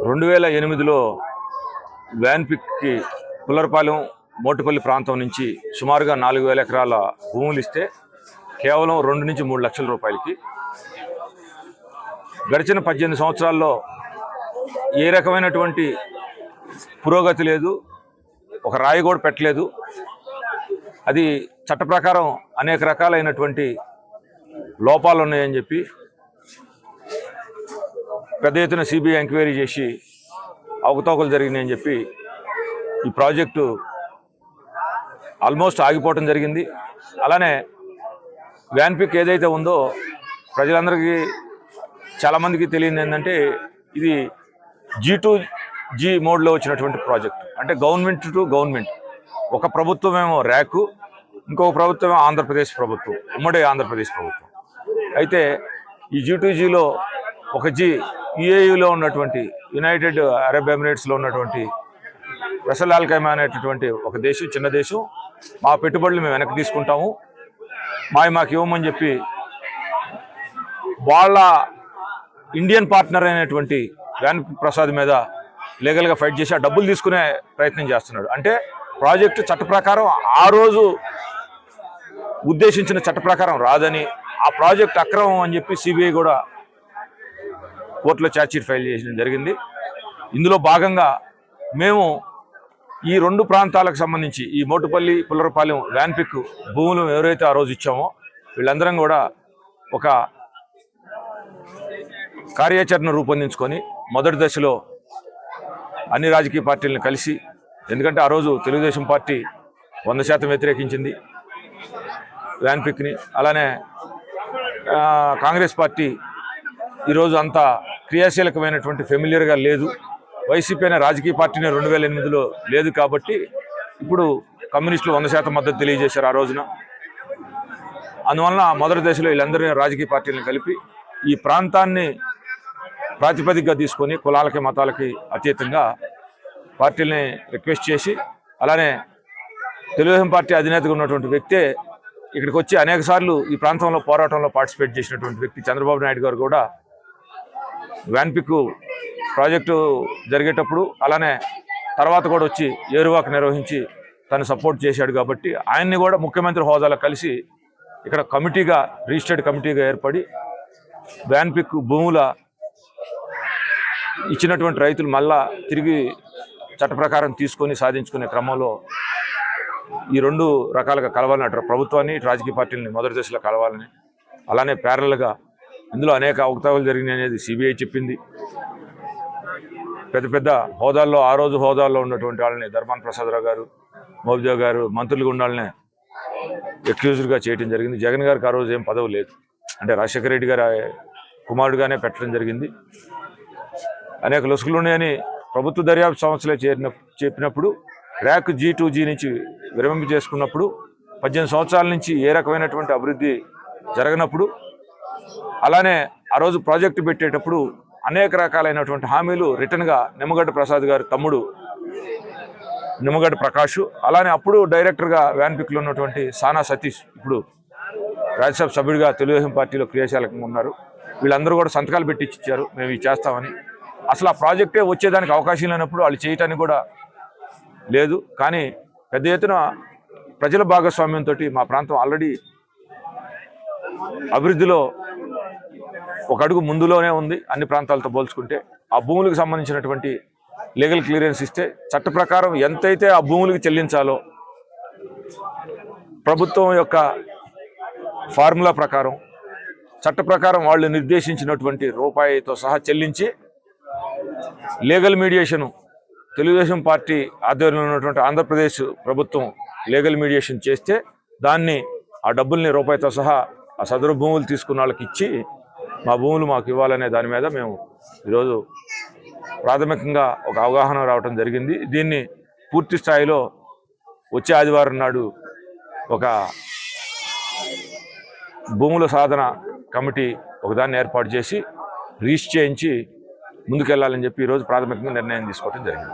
2008లో వ్యాన్పిక్కి పుల్లరపాలెం మోటుపల్లి ప్రాంతం నుంచి సుమారుగా 4000 ఎకరాల భూములు ఇస్తే కేవలం 2 నుంచి 3 లక్షల రూపాయలకి గడిచిన 18 సంవత్సరాల్లో ఏ రకమైనటువంటి పురోగతి లేదు, ఒక రాయి కూడా పెట్టలేదు. అది చట్ట ప్రకారం అనేక రకాలైనటువంటి లోపాలు ఉన్నాయని చెప్పి పెద్ద ఎత్తున సిబిఐ ఎంక్వైరీ చేసి అవకతవకలు జరిగినాయని చెప్పి ఈ ప్రాజెక్టు ఆల్మోస్ట్ ఆగిపోవటం జరిగింది. అలానే వ్యాన్పిక్ ఏదైతే ఉందో ప్రజలందరికీ చాలామందికి తెలియదు ఏంటంటే ఇది G2G మోడ్లో వచ్చినటువంటి ప్రాజెక్టు. అంటే గవర్నమెంట్ టు గవర్నమెంట్, ఒక ప్రభుత్వం ఏమో ర్యాకు, ఇంకొక ప్రభుత్వం ఏమో ఆంధ్రప్రదేశ్ ప్రభుత్వం, ఉమ్మడి ఆంధ్రప్రదేశ్ ప్రభుత్వం. అయితే ఈ G2Gలో ఒక UAEలో ఉన్నటువంటి యునైటెడ్ అరబ్ ఎమిరేట్స్లో ఉన్నటువంటి వెసల్ అల్ ఖైమా అనేటటువంటి ఒక దేశం, చిన్న దేశం, మా పెట్టుబడులు మేము వెనక్కి తీసుకుంటాము, మాకు ఇవ్వమని చెప్పి వాళ్ళ ఇండియన్ పార్ట్నర్ అయినటువంటి వ్యాన్పిక్ ప్రసాద్ మీద లీగల్గా ఫైట్ చేసి ఆ డబ్బులు తీసుకునే ప్రయత్నం చేస్తున్నాడు. అంటే ప్రాజెక్టు చట్ట ప్రకారం ఆ రోజు ఉద్దేశించిన చట్ట ప్రకారం రాదని, ఆ ప్రాజెక్ట్ అక్రమం అని చెప్పి సిబిఐ కూడా కోర్టులో ఛార్జ్షీట్ ఫైల్ చేయడం జరిగింది. ఇందులో భాగంగా మేము ఈ 2 ప్రాంతాలకు సంబంధించి ఈ మోటుపల్లి పుల్లరపాలెం వ్యాన్పిక్ భూములు ఎవరైతే ఆ రోజు ఇచ్చామో వీళ్ళందరం కూడా ఒక కార్యాచరణ రూపొందించుకొని మొదటి దశలో అన్ని రాజకీయ పార్టీలను కలిసి, ఎందుకంటే ఆ రోజు తెలుగుదేశం పార్టీ 100% వ్యతిరేకించింది వ్యాన్పిక్ని, అలానే కాంగ్రెస్ పార్టీ ఈరోజు అంత క్రియాశీలకమైనటువంటి ఫెమిలియర్గా లేదు, వైసీపీ అనే రాజకీయ పార్టీని 2008లో లేదు. కాబట్టి ఇప్పుడు కమ్యూనిస్టులు 100% మద్దతు తెలియజేశారు ఆ రోజున. అందువలన మొదటి దశలో వీళ్ళందరినీ రాజకీయ పార్టీలను కలిపి ఈ ప్రాంతాన్ని ప్రాతిపదికగా తీసుకొని కులాలకి మతాలకి అతీతంగా పార్టీలని రిక్వెస్ట్ చేసి, అలానే తెలుగుదేశం పార్టీ అధినేతగా ఉన్నటువంటి వ్యక్తే ఇక్కడికి వచ్చి అనేకసార్లు ఈ ప్రాంతంలో పోరాటంలో పార్టిసిపేట్ చేసినటువంటి వ్యక్తి చంద్రబాబు నాయుడు గారు కూడా వ్యాన్పిక్ ప్రాజెక్టు జరిగేటప్పుడు అలానే తర్వాత కూడా వచ్చి ఏరువాక నిర్వహించి తను సపోర్ట్ చేశాడు. కాబట్టి ఆయన్ని కూడా ముఖ్యమంత్రి హోదాలో కలిసి ఇక్కడ కమిటీగా, రిజిస్టర్డ్ కమిటీగా ఏర్పడి వ్యాన్పిక్ భూముల ఇచ్చినటువంటి రైతులు మళ్ళా తిరిగి చట్ట ప్రకారం తీసుకొని సాధించుకునే క్రమంలో ఈ 2 రకాలుగా కలవాలని, అటు ప్రభుత్వాన్ని రాజకీయ పార్టీలని మొదటి దశలో కలవాలని, అలానే ప్యారల్గా ఇందులో అనేక అవకతవకలు జరిగినాయి అనేది సిబిఐ చెప్పింది. పెద్ద పెద్ద హోదాల్లో, ఆ రోజు హోదాల్లో ఉన్నటువంటి వాళ్ళని ధర్మాన ప్రసాదరావు గారు, మోబిదేవ్ గారు మంత్రులుగా ఉండాలనే ఎక్యూజ్డ్గా చేయడం జరిగింది. జగన్ గారికి ఆ రోజు ఏం పదవి లేదు, అంటే రాజశేఖర రెడ్డి గారి కుమారుడుగానే పెట్టడం జరిగింది. అనేక లొసుగులు ఉన్నాయని ప్రభుత్వ దర్యాప్తు సంస్థలే చెప్పినప్పుడు ర్యాక్ G2G నుంచి విరమింపు చేసుకున్నప్పుడు 18 సంవత్సరాల నుంచి ఏ రకమైనటువంటి అభివృద్ధి జరగనప్పుడు, అలానే ఆ రోజు ప్రాజెక్టు పెట్టేటప్పుడు అనేక రకాలైనటువంటి హామీలు రిటర్న్గా నిమ్మగడ్డ ప్రసాద్ గారి తమ్ముడు నిమ్మగడ్డ ప్రకాష్, అలానే అప్పుడు డైరెక్టర్గా వ్యాన్పిక్లో ఉన్నటువంటి సానా సతీష్ ఇప్పుడు రాజ్యసభ సభ్యుడిగా తెలుగుదేశం పార్టీలో క్రియాశీలకంగా ఉన్నారు. వీళ్ళందరూ కూడా సంతకాలు పెట్టి ఇచ్చారు మేము ఇది చేస్తామని. అసలు ఆ ప్రాజెక్టే వచ్చేదానికి అవకాశం లేనప్పుడు వాళ్ళు చేయటానికి కూడా లేదు. కానీ పెద్ద ఎత్తున ప్రజల భాగస్వామ్యంతో మా ప్రాంతం ఆల్రెడీ అభివృద్ధిలో ఒక అడుగు ముందులోనే ఉంది అన్ని ప్రాంతాలతో పోల్చుకుంటే. ఆ భూములకు సంబంధించినటువంటి లీగల్ క్లియరెన్స్ ఇస్తే చట్ట ప్రకారం ఎంతైతే ఆ భూములకు చెల్లించాలో ప్రభుత్వం యొక్క ఫార్ములా ప్రకారం చట్ట ప్రకారం వాళ్ళు నిర్దేశించినటువంటి రూపాయితో సహా చెల్లించి లీగల్ మీడియేషను తెలుగుదేశం పార్టీ ఆధ్వర్యంలో ఉన్నటువంటి ఆంధ్రప్రదేశ్ ప్రభుత్వం లీగల్ మీడియేషన్ చేస్తే దాన్ని ఆ డబ్బుల్ని రూపాయితో సహా ఆ సదరు భూములు తీసుకున్న వాళ్ళకి ఇచ్చి మా భూములు మాకు ఇవ్వాలనే దాని మీద మేము ఈరోజు ప్రాథమికంగా ఒక అవగాహన రావడం జరిగింది. దీన్ని పూర్తి స్థాయిలో వచ్చే ఆదివారం నాడు ఒక భూముల సాధన కమిటీ ఒకదాన్ని ఏర్పాటు చేసి రిజిస్టర్ చేయించి ముందుకెళ్లాలని చెప్పి ఈరోజు ప్రాథమికంగా నిర్ణయం తీసుకోవడం జరిగింది.